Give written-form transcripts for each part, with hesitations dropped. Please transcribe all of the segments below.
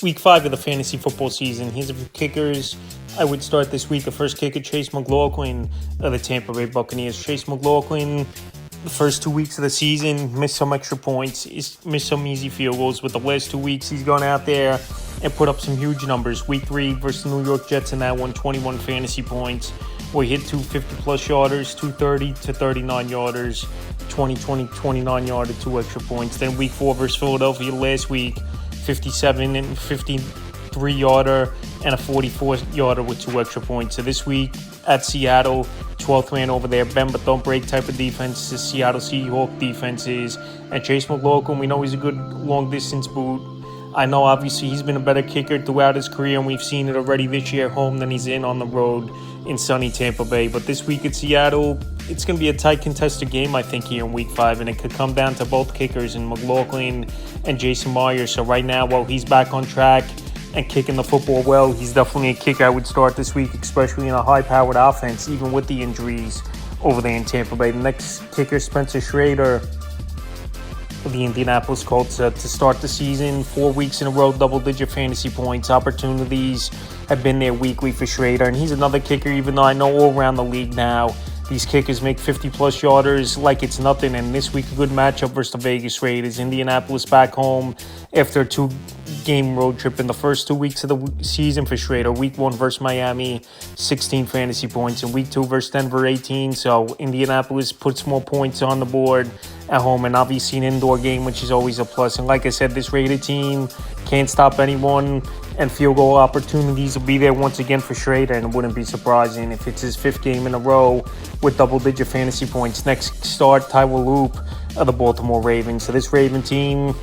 Week 5 of the fantasy football season. Here's a few kickers I would start this week. The first kicker, Chase McLaughlin of the Tampa Bay Buccaneers. Chase McLaughlin, the first 2 weeks of the season, missed some extra points, missed some easy field goals. But the last 2 weeks, he's gone out there and put up some huge numbers. Week 3 versus the New York Jets in that one, 21 fantasy points. Where he hit 250-plus yarders, 230 to 39 yarders, 29 yarder, 2 extra points. Then week 4 versus Philadelphia last week, 57 and 53 yarder and a 44 yarder with 2 extra points. So this week at Seattle, 12th man over there, bend but don't break type of defense. The Seattle Seahawks defense is. And Chase McLaughlin, we know he's a good long distance boot. I know obviously he's been a better kicker throughout his career, and we've seen it already this year at home than he's in on the road in sunny Tampa Bay. But this week at Seattle, it's going to be a tight contested game, I think, here in week 5, and it could come down to both kickers in McLaughlin and Jason Myers. So right now, while he's back on track and kicking the football well, he's definitely a kicker I would start this week, especially in a high-powered offense, even with the injuries over there in Tampa Bay. The next kicker, Spencer Schrader of the Indianapolis Colts, to start the season. 4 weeks in a row, double-digit fantasy points. Opportunities have been there weekly for Schrader, and he's another kicker, even though I know all around the league now, these kickers make 50-plus yarders like it's nothing. And this week, a good matchup versus the Vegas Raiders. Indianapolis back home after a 2-game road trip in the first 2 weeks of the season for Schrader. Week 1 versus Miami, 16 fantasy points. And week 2 versus Denver, 18. So Indianapolis puts more points on the board at home, and obviously an indoor game, which is always a plus. And like I said, this Raider team can't stop anyone, and field goal opportunities will be there once again for Schrader, and it wouldn't be surprising if it's his 5th game in a row with double-digit fantasy points. Next start, Tyler Loop of the Baltimore Ravens. So this Raven team,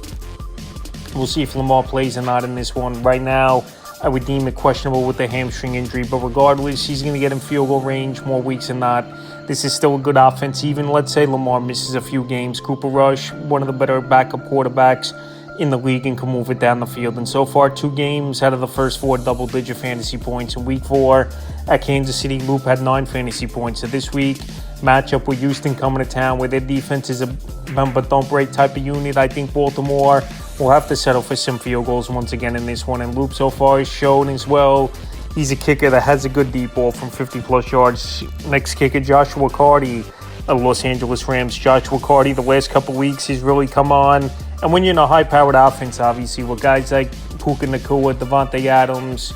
we'll see if Lamar plays or not in this one. Right now, I would deem it questionable with the hamstring injury, but regardless, he's going to get in field goal range more weeks than not. This is still a good offense. Even, let's say, Lamar misses a few games. Cooper Rush, one of the better backup quarterbacks in the league, and can move it down the field. And so far, 2 games out of the first 4 double-digit fantasy points. In week 4 at Kansas City, Loop had 9 fantasy points. So this week, matchup with Houston coming to town, where their defense is a bend but don't break type of unit. I think Baltimore will have to settle for some field goals once again in this one. And Loop so far has shown as well he's a kicker that has a good deep ball from 50-plus yards. Next kicker, Joshua Carty of Los Angeles Rams. Joshua Carty, the last couple weeks, he's really come on. And when you're in a high-powered offense, obviously, with guys like Puka Nacua, Devontae Adams,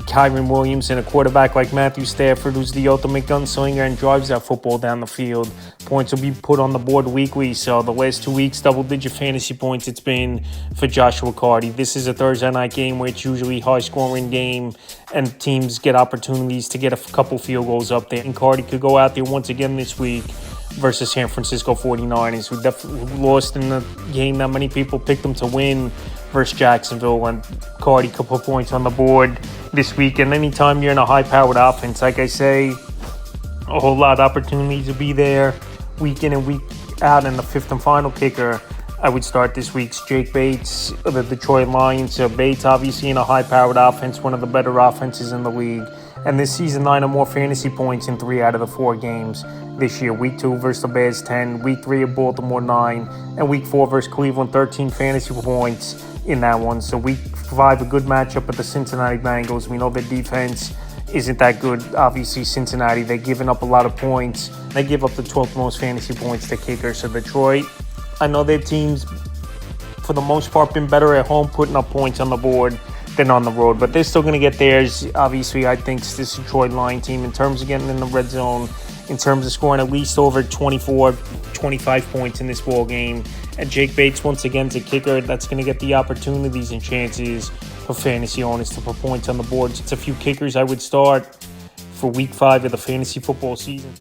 Kyren Williams, and a quarterback like Matthew Stafford, who's the ultimate gunslinger and drives that football down the field, points will be put on the board weekly. So the last 2 weeks, double-digit fantasy points it's been for Joshua Carty. This is a Thursday night game where it's usually a high-scoring game, and teams get opportunities to get a couple field goals up there. And Carty could go out there once again this week versus San Francisco 49ers, who definitely lost in the game that many people picked them to win versus Jacksonville. And Carty could put points on the board this week. And anytime you're in a high-powered offense, like I say, a whole lot of opportunities to be there week in and week out. And the 5th and final kicker I would start this week's Jake Bates of the Detroit Lions. So Bates, obviously, in a high-powered offense, one of the better offenses in the league. And this season, 9 or more fantasy points in 3 out of the 4 games this year. Week 2 versus the Bears, 10. Week 3 of Baltimore, 9. And Week 4 versus Cleveland, 13 fantasy points in that one. So Week 5, a good matchup with the Cincinnati Bengals. We know their defense isn't that good. Obviously, Cincinnati, they're giving up a lot of points. They give up the 12th most fantasy points to kickers. So Detroit, I know their teams, for the most part, been better at home putting up points on the board than on the road, but they're still going to get theirs. Obviously, I think this Detroit Lion team, in terms of getting in the red zone, in terms of scoring at least over 24, 25 points in this ball game. And Jake Bates, once again, is a kicker that's going to get the opportunities and chances for fantasy owners to put points on the board. It's a few kickers I would start for week 5 of the fantasy football season.